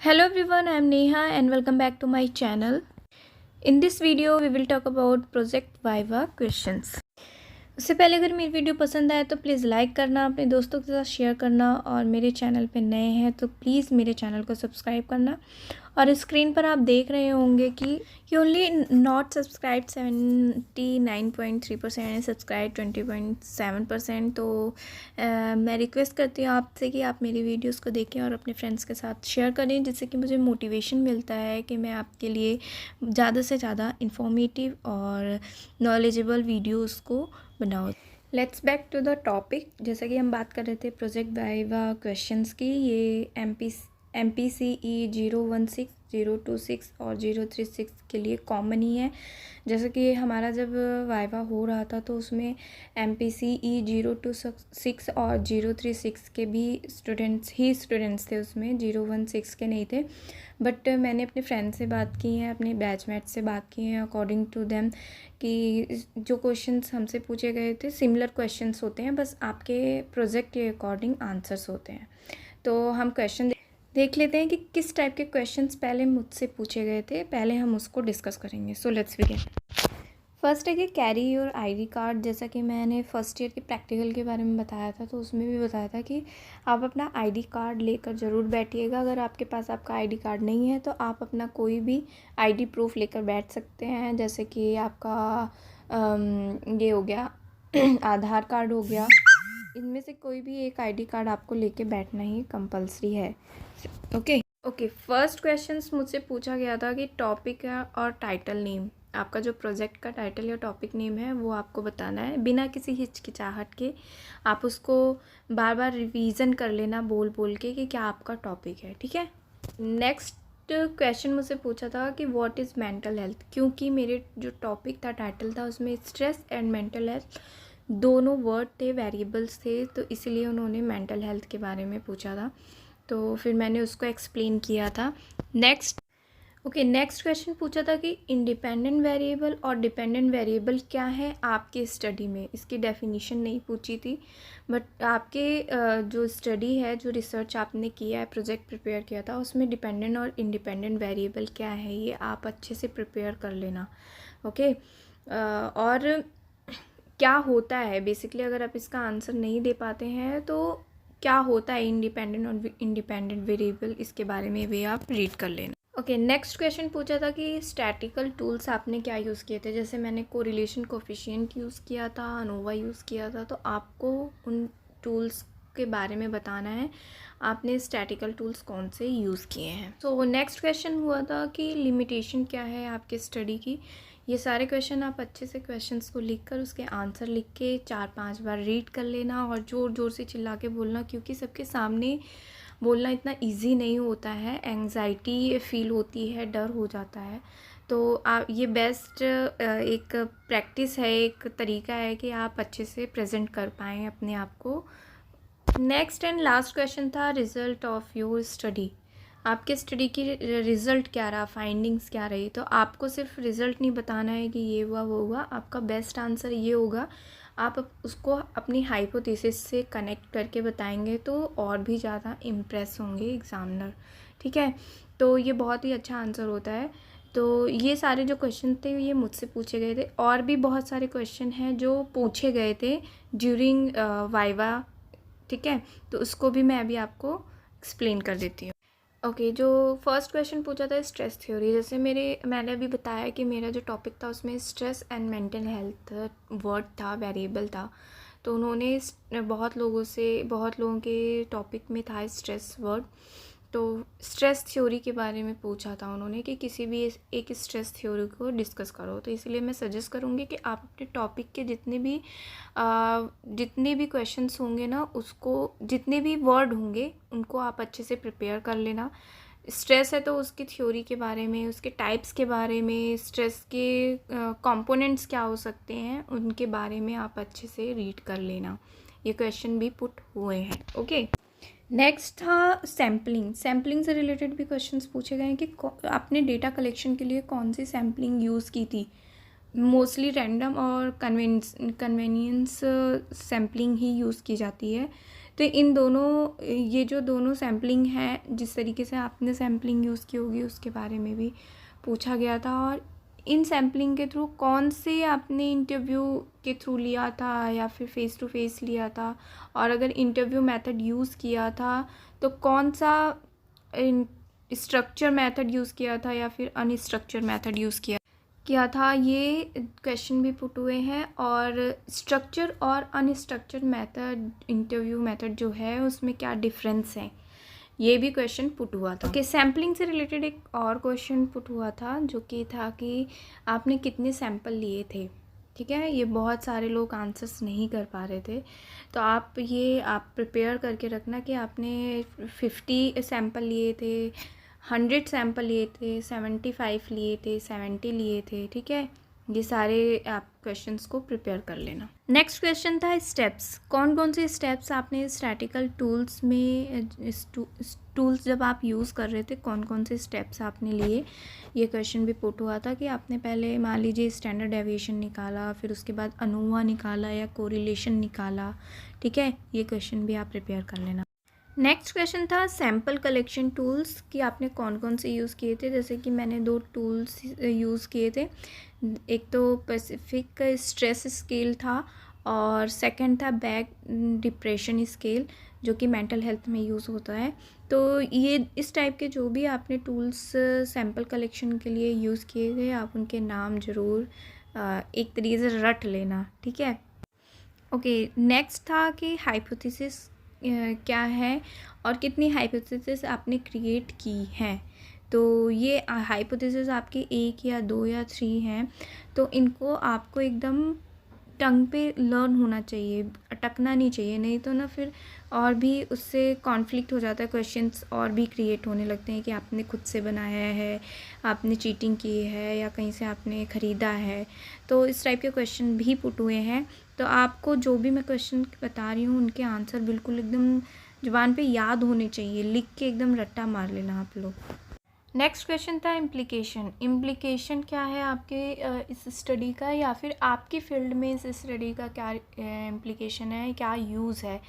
Hello everyone, I am Neha and welcome back to my channel. In this video, we will talk about Project Viva questions. उससे पहले अगर मेरी video पसंद आए तो please like करना, अपने दोस्तों के साथ शेयर करना और मेरे चैनल पे नए हैं तो प्लीज़ मेरे चैनल को सब्सक्राइब करना। और स्क्रीन पर आप देख रहे होंगे कि you only not subscribe 79.3% and subscribe 20.7%। तो मैं रिक्वेस्ट करती हूँ आपसे कि आप मेरी वीडियोस को देखें और अपने फ्रेंड्स के साथ शेयर करें, जिससे कि मुझे मोटिवेशन मिलता है कि मैं आपके लिए ज़्यादा से ज़्यादा इंफॉर्मेटिव और नॉलेजेबल वीडियोस को बनाओ। Let's back to the topic. जैसा कि हम बात कर रहे थे प्रोजेक्ट वाइवा क्वेश्चंस की, ये MPCE 016, 026 और 036 के लिए कॉमन ही है। जैसे कि हमारा जब वाइवा हो रहा था तो उसमें MPCE 026 और 036 के भी स्टूडेंट्स थे, उसमें 016 के नहीं थे। बट मैंने अपने फ्रेंड से बात की है, अपने बैचमेट से बात की है, अकॉर्डिंग टू देम कि जो क्वेश्चंस हमसे पूछे गए थे सिमिलर क्वेश्चंस होते हैं, बस आपके प्रोजेक्ट के अकॉर्डिंग आंसर्स होते हैं। तो हम क्वेश्चन देख लेते हैं कि किस टाइप के क्वेश्चंस पहले मुझसे पूछे गए थे, पहले हम उसको डिस्कस करेंगे। So let's begin. फर्स्ट है कि कैरी योर ID कार्ड। जैसा कि मैंने फर्स्ट ईयर के प्रैक्टिकल के बारे में बताया था, तो उसमें भी बताया था कि आप अपना ID कार्ड लेकर ज़रूर बैठिएगा। अगर आपके पास आपका ID कार्ड नहीं है तो आप अपना कोई भी ID प्रूफ लेकर बैठ सकते हैं, जैसे कि आपका ये हो गया आधार कार्ड हो गया, इनमें से कोई भी एक ID कार्ड आपको लेके बैठना ही कंपलसरी है। ओके, फर्स्ट क्वेश्चंस मुझसे पूछा गया था कि टॉपिक और टाइटल नेम, आपका जो प्रोजेक्ट का टाइटल या टॉपिक नेम है वो आपको बताना है बिना किसी हिचकिचाहट के। आप उसको बार बार रिवीजन कर लेना बोल बोल के कि क्या आपका टॉपिक है, ठीक है। नेक्स्ट क्वेश्चन मुझसे पूछा था कि व्हाट इज़ मेंटल हेल्थ, क्योंकि मेरे जो टॉपिक था, टाइटल था, उसमें स्ट्रेस एंड मेंटल हेल्थ दोनों वर्ड थे, वेरिएबल्स थे, तो इसलिए उन्होंने मेंटल हेल्थ के बारे में पूछा था, तो फिर मैंने उसको एक्सप्लेन किया था। नेक्स्ट क्वेश्चन पूछा था कि इंडिपेंडेंट वेरिएबल और डिपेंडेंट वेरिएबल क्या है आपके स्टडी में। इसकी डेफिनेशन नहीं पूछी थी, बट आपके जो स्टडी है, जो रिसर्च आपने किया है, प्रोजेक्ट प्रिपेयर किया था, उसमें डिपेंडेंट और इंडिपेंडेंट वेरिएबल क्या है ये आप अच्छे से प्रिपेयर कर लेना। ओके, और क्या होता है बेसिकली, अगर आप इसका आंसर नहीं दे पाते हैं तो क्या होता है इंडिपेंडेंट और इंडिपेंडेंट वेरिएबल, इसके बारे में भी आप रीड कर लेना। ओके, नेक्स्ट क्वेश्चन पूछा था कि स्टैटिकल टूल्स आपने क्या यूज़ किए थे। जैसे मैंने कोरिलेशन कोफिशिएंट यूज़ किया था, अनोवा यूज़ किया था, तो आपको उन टूल्स के बारे में बताना है आपने स्टैटिकल टूल्स कौन से यूज़ किए हैं। तो नेक्स्ट क्वेश्चन हुआ था कि लिमिटेशन क्या है आपके स्टडी की। ये सारे क्वेश्चन आप अच्छे से क्वेश्चंस को लिखकर उसके आंसर लिख के 4-5 बार रीड कर लेना और ज़ोर ज़ोर से चिल्ला के बोलना, क्योंकि सबके सामने बोलना इतना इजी नहीं होता है, एंग्जाइटी फील होती है, डर हो जाता है। तो आप ये बेस्ट एक प्रैक्टिस है, एक तरीका है कि आप अच्छे से प्रेजेंट कर पाएँ अपने आप को। नेक्स्ट एंड लास्ट क्वेश्चन था रिज़ल्ट ऑफ योर स्टडी। आपके स्टडी की रिज़ल्ट क्या रहा, फाइंडिंग्स क्या रही। तो आपको सिर्फ रिज़ल्ट नहीं बताना है कि ये हुआ वो हुआ, आपका बेस्ट आंसर ये होगा। आप उसको अपनी हाइपोथेसिस से कनेक्ट करके बताएंगे तो और भी ज़्यादा इम्प्रेस होंगे एग्ज़ामिनर, ठीक है। तो ये बहुत ही अच्छा आंसर होता है। तो ये सारे जो क्वेश्चन थे ये मुझसे पूछे गए थे, और भी बहुत सारे क्वेश्चन हैं जो पूछे गए थे ड्यूरिंग वाइवा, ठीक है। तो उसको भी मैं अभी आपको एक्सप्लेन कर देती हूँ। ओके, जो फर्स्ट क्वेश्चन पूछा था स्ट्रेस थ्योरी, जैसे मैंने अभी बताया कि मेरा जो टॉपिक था उसमें stress and mental health word था, वेरिएबल था। तो उन्होंने बहुत लोगों के टॉपिक में था स्ट्रेस वर्ड। तो स्ट्रेस थ्योरी के बारे में पूछा था उन्होंने कि किसी भी एक स्ट्रेस थ्योरी को डिस्कस करो। तो इसलिए मैं सजेस्ट करूँगी कि आप अपने टॉपिक के जितने भी क्वेश्चंस होंगे ना, उसको जितने भी वर्ड होंगे उनको आप अच्छे से प्रिपेयर कर लेना। स्ट्रेस है तो उसकी थ्योरी के बारे में, उसके टाइप्स के बारे में, स्ट्रेस के कंपोनेंट्स क्या हो सकते हैं उनके बारे में आप अच्छे से रीड कर लेना। ये क्वेश्चन भी पुट हुए हैं। ओके, नेक्स्ट था सैम्पलिंग से रिलेटेड भी क्वेश्चंस पूछे गए हैं कि आपने डेटा कलेक्शन के लिए कौन सी सैम्पलिंग यूज़ की थी। मोस्टली रैंडम और कन्वेनियंस सैम्पलिंग ही यूज़ की जाती है। तो इन दोनों, ये जो दोनों सैम्पलिंग है, जिस तरीके से आपने सैम्पलिंग यूज़ की होगी उसके बारे में भी पूछा गया था। और इन सैम्पलिंग के थ्रू कौन से आपने इंटरव्यू के थ्रू लिया था या फिर फ़ेस टू फेस लिया था, और अगर इंटरव्यू मेथड यूज़ किया था तो कौन सा स्ट्रक्चर मेथड यूज़ किया था या फिर अनस्ट्रक्चर मेथड यूज़ किया था, ये क्वेश्चन भी पुट हुए हैं। और स्ट्रक्चर और अनस्ट्रक्चर मेथड, इंटरव्यू मेथड जो है उसमें क्या डिफरेंस है, ये भी क्वेश्चन पुट हुआ था। ओके, सैम्पलिंग से रिलेटेड एक और क्वेश्चन पुट हुआ था जो कि था कि आपने कितने सैंपल लिए थे। ठीक है, ये बहुत सारे लोग आंसर्स नहीं कर पा रहे थे, तो आप प्रिपेयर करके रखना कि आपने 50 सैंपल लिए थे, 100 सैंपल लिए थे, 75 लिए थे, 70 लिए थे। ठीक है, ये सारे आप क्वेश्चंस को प्रिपेयर कर लेना। नेक्स्ट क्वेश्चन था स्टेप्स। कौन कौन से स्टेप्स आपने स्टैटिकल टूल्स में, टूल्स जब आप यूज़ कर रहे थे, कौन कौन से स्टेप्स आपने लिए, ये क्वेश्चन भी पुट हुआ था कि आपने पहले मान लीजिए स्टैंडर्ड डेविएशन निकाला, फिर उसके बाद अनोवा निकाला या कोरिलेशन निकाला। ठीक है, ये क्वेश्चन भी आप प्रिपेयर कर लेना। नेक्स्ट क्वेश्चन था सैम्पल कलेक्शन टूल्स, कि आपने कौन कौन से यूज़ किए थे। जैसे कि मैंने 2 टूल्स यूज़ किए थे, एक तो पैसिफिक स्ट्रेस स्केल था और सेकंड था बैक डिप्रेशन स्केल, जो कि मेंटल हेल्थ में यूज़ होता है। तो ये इस टाइप के जो भी आपने टूल्स सैम्पल कलेक्शन के लिए यूज़ किए थे, आप उनके नाम ज़रूर एक तरीके से रट लेना। ठीक है, ओके। नेक्स्ट था कि हाइपोथेसिस क्या है और कितनी हाइपोथेसिस आपने क्रिएट की हैं। तो ये हाइपोथेसिस आपके 1 या 2 या 3 हैं, तो इनको आपको एकदम टंग पे लर्न होना चाहिए, अटकना नहीं चाहिए, नहीं तो ना फिर और भी उससे कॉन्फ्लिक्ट हो जाता है, क्वेश्चंस और भी क्रिएट होने लगते हैं कि आपने खुद से बनाया है, आपने चीटिंग की है या कहीं से आपने ख़रीदा है। तो इस टाइप के क्वेश्चन भी पुट हुए हैं, तो आपको जो भी मैं क्वेश्चन बता रही हूँ उनके आंसर बिल्कुल एकदम ज़ुबान पे याद होने चाहिए, लिख के एकदम रट्टा मार लेना आप लोग। नेक्स्ट क्वेश्चन था इम्प्लीकेशन। इम्प्लीकेशन क्या है आपके इस स्टडी का, या फिर आपकी फील्ड में इस स्टडी का क्या इम्प्लीकेशन है, क्या यूज़ है।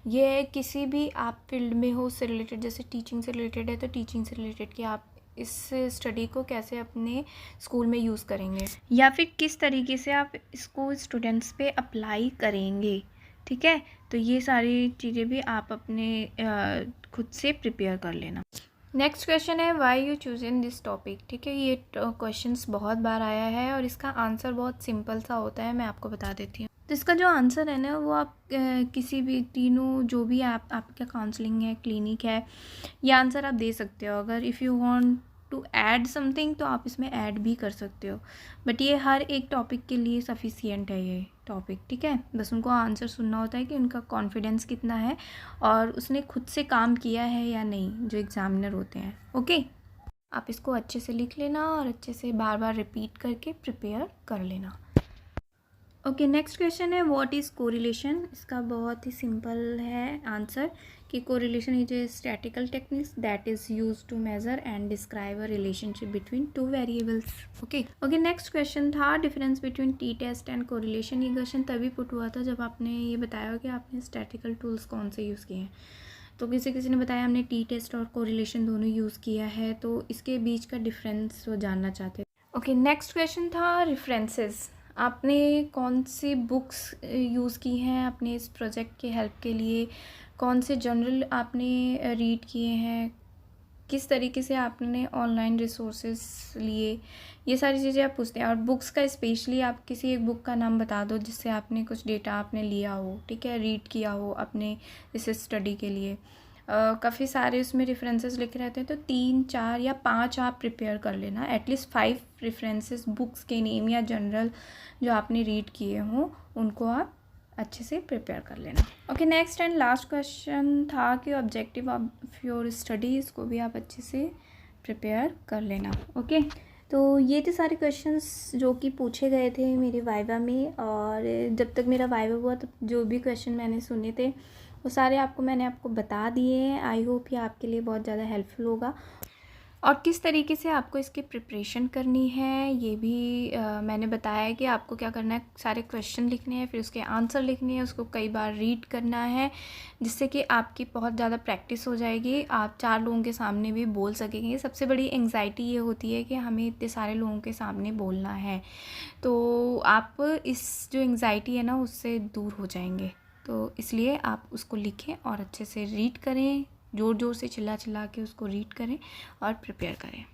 ये किसी भी आप फील्ड में हो उससे रिलेटेड, जैसे टीचिंग से रिलेटेड है तो टीचिंग से रिलेटेड कि आप इस स्टडी को कैसे अपने स्कूल में यूज़ करेंगे, या फिर किस तरीके से आप इसको स्टूडेंट्स पे अप्लाई करेंगे। ठीक है, तो ये सारी चीज़ें भी आप अपने खुद से प्रिपेयर कर लेना। नेक्स्ट क्वेश्चन है why you choose in this topic. ठीक है, ये क्वेश्चंस बहुत बार आया है और इसका आंसर बहुत सिंपल सा होता है, मैं आपको बता देती हूँ। तो इसका जो आंसर है ना, वो आप किसी भी तीनों जो भी आपका काउंसलिंग है, क्लिनिक है, ये आंसर आप दे सकते हो। अगर if you want to add something तो आप इसमें ऐड भी कर सकते हो, बट ये हर एक टॉपिक के लिए सफिशिएंट है ये टॉपिक। ठीक है, बस उनको आंसर सुनना होता है कि उनका कॉन्फिडेंस कितना है और उसने खुद से काम किया है या नहीं, जो एग्ज़ामिनर होते हैं। ओके, आप इसको अच्छे से लिख लेना और अच्छे से बार बार रिपीट करके प्रिपेयर कर लेना। ओके, नेक्स्ट क्वेश्चन है व्हाट इज़ कोरिलेशन। इसका बहुत ही सिंपल है आंसर कि correlation is a statistical techniques that is use to measure and describe a relationship between 2 variables. Okay, next question था difference between T test and correlation. ये question तभी put हुआ था जब आपने ये बताया कि आपने स्टैटिकल टूल्स कौन से यूज़ किए हैं। तो किसी ने बताया हमने टी टेस्ट और कोरिलेशन दोनों यूज़ किया है, तो इसके बीच का डिफरेंस वो जानना चाहते थे। ओके, नेक्स्ट क्वेश्चन था रेफरेंसेस। आपने कौन सी बुक्स यूज़ की हैं अपने इस प्रोजेक्ट के हेल्प के लिए, कौन से जर्नल आपने रीड किए हैं, किस तरीके से आपने ऑनलाइन रिसोर्सेज लिए, ये सारी चीज़ें आप पूछते हैं। और बुक्स का स्पेशली आप किसी एक बुक का नाम बता दो जिससे आपने कुछ डेटा आपने लिया हो, ठीक है, रीड किया हो अपने इस स्टडी के लिए। काफ़ी सारे उसमें रेफरेंसेस लिखे रहते हैं, तो 3, 4 या 5 आप प्रिपेयर कर लेना। एटलीस्ट 5 रेफरेंसेस बुक्स के नेम या जनरल जो आपने रीड किए हों उनको आप अच्छे से प्रिपेयर कर लेना। Okay, next and last question था कि ऑब्जेक्टिव ऑफ योर स्टडीज़ को भी आप अच्छे से प्रिपेयर कर लेना। ओके, तो ये थे सारे क्वेश्चंस जो कि पूछे गए थे मेरे वाइवा में, और जब तक मेरा वाइवा हुआ तब जो भी क्वेश्चन मैंने सुने थे वो सारे मैंने आपको बता दिए हैं। आई होप ये आपके लिए बहुत ज़्यादा हेल्पफुल होगा। और किस तरीके से आपको इसकी प्रिपरेशन करनी है ये भी मैंने बताया है कि आपको क्या करना है, सारे क्वेश्चन लिखने हैं, फिर उसके आंसर लिखने हैं, उसको कई बार रीड करना है, जिससे कि आपकी बहुत ज़्यादा प्रैक्टिस हो जाएगी, आप 4 लोगों के सामने भी बोल सकेंगे। सबसे बड़ी एंग्जाइटी ये होती है कि हमें इतने सारे लोगों के सामने बोलना है, तो आप इस जो एंग्जाइटी है ना उससे दूर हो जाएंगे। तो इसलिए आप उसको लिखें और अच्छे से रीड करें, ज़ोर ज़ोर से चिल्ला चिल्ला के उसको रीड करें और प्रिपेयर करें।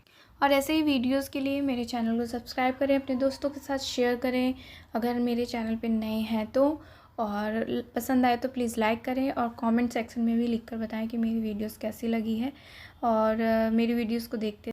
और ऐसे ही वीडियोस के लिए मेरे चैनल को सब्सक्राइब करें, अपने दोस्तों के साथ शेयर करें अगर मेरे चैनल पे नए हैं तो, और पसंद आए तो प्लीज़ लाइक करें और कमेंट सेक्शन में भी लिखकर बताएं कि मेरी वीडियोस कैसी लगी है, और मेरी वीडियोस को देखते